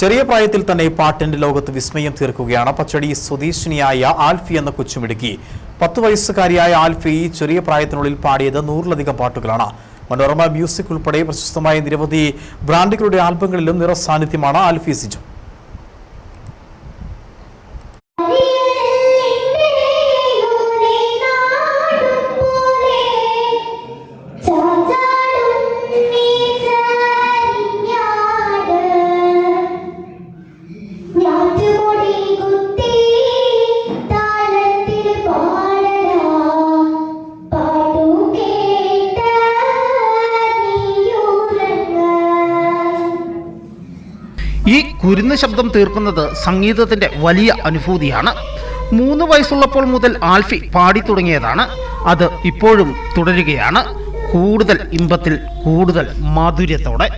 ചെറിയ പ്രായത്തിൽ തന്നെ പാട്ടിന്റെ ലോകത്ത് വിസ്മയം തീർക്കുകയാണ് പച്ചടി സ്വദേശിനിയായ ആൽഫി എന്ന കൊച്ചുമിടുക്കി. 10 വയസ്സുകാരിയായ ആൽഫി ചെറിയ പ്രായത്തിനുള്ളിൽ പാടിയത് 100-ലധികം പാട്ടുകളാണ്. മനോരമ മ്യൂസിക് ഉൾപ്പെടെ പ്രശസ്തമായ നിരവധി ബ്രാൻഡുകളുടെ ആൽബങ്ങളിലും നിറസാന്നിധ്യമാണ് ആൽഫി സിജോ. ഈ കുരുന്ന് ശബ്ദം തീർക്കുന്നത് സംഗീതത്തിന്റെ വലിയ അനുഭൂതിയാണ്. 3 വയസ്സുള്ളപ്പോൾ മുതൽ ആൽഫി പാടി തുടങ്ങിയതാണ്. അത് ഇപ്പോഴും തുടരുകയാണ്. കൂടുതൽ ഇമ്പത്തിൽ, കൂടുതൽ മാധുര്യത്തോടെ.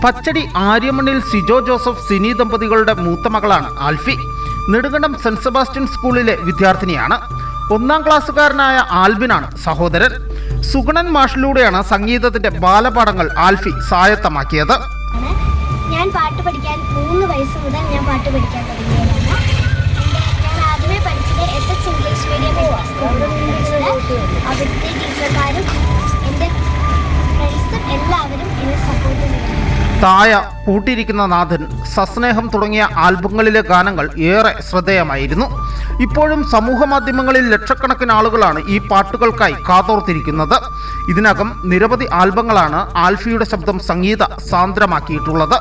പച്ചടി ആര്യമണ്ണിൽ സിജോ ജോസഫ് സിനി ദമ്പതികളുടെ മൂത്ത മകളാണ് ആൽഫി. നെടുങ്കണ്ടം സെന്റ് സെബാസ്റ്റ്യൻ സ്കൂളിലെ വിദ്യാർത്ഥിനിയാണ്. 1-ാം ക്ലാസ്സുകാരനായ ആൽബിനാണ് സഹോദരൻ. സുഗണൻ മാഷിലൂടെയാണ് സംഗീതത്തിന്റെ ബാലപാഠങ്ങൾ ആൽഫി സ്വായത്തമാക്കിയത്. ഞാൻ പാട്ട് പഠിക്കാൻ 3 വയസ്സ് മുതൽ ഞാൻ പാട്ട് പഠിക്കാൻ തുടങ്ങിയതാണ്. ഞാൻ ആദ്യമേ പഠിച്ചത് SS ഇംഗ്ലീഷ് മീഡിയം അവിടുത്തെ ടീച്ചർമാരും എൻ്റെ ഫ്രണ്ട്സും എല്ലാവരും എന്നെ സപ്പോർട്ട് ചെയ്യുന്നു. തായ, പൂട്ടിയിരിക്കുന്ന നാഥൻ, സസ്നേഹം തുടങ്ങിയ ആൽബങ്ങളിലെ ഗാനങ്ങൾ ഏറെ ശ്രദ്ധേയമായിരുന്നു. ഇപ്പോഴും സമൂഹ മാധ്യമങ്ങളിൽ ലക്ഷക്കണക്കിന് ആളുകളാണ് ഈ പാട്ടുകൾക്കായി കാതോർത്തിരിക്കുന്നത്. ഇതിനകം നിരവധി ആൽബങ്ങളാണ് ആൽഫിയുടെ ശബ്ദം സംഗീത സാന്ദ്രമാക്കിയിട്ടുള്ളത്.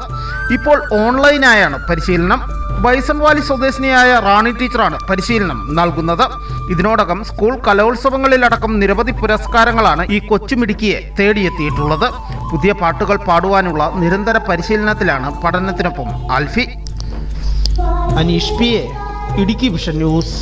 ഇപ്പോൾ ഓൺലൈനായാണ് പരിശീലനം. ബൈസൺവാലി സ്വദേശിനിയായ റാണി ടീച്ചറാണ് പരിശീലനം നൽകുന്നത്. ഇതിനോടകം സ്കൂൾ കലോത്സവങ്ങളിലടക്കം നിരവധി പുരസ്കാരങ്ങളാണ് ഈ കൊച്ചുമിടുക്കിയെ തേടിയെത്തിയിട്ടുള്ളത്. പുതിയ പാട്ടുകൾ പാടുവാനുള്ള നിരന്തര പരിശീലനത്തിലാണ് പഠനത്തിനൊപ്പം Alphy. Aneesh P A, Idukki vision news.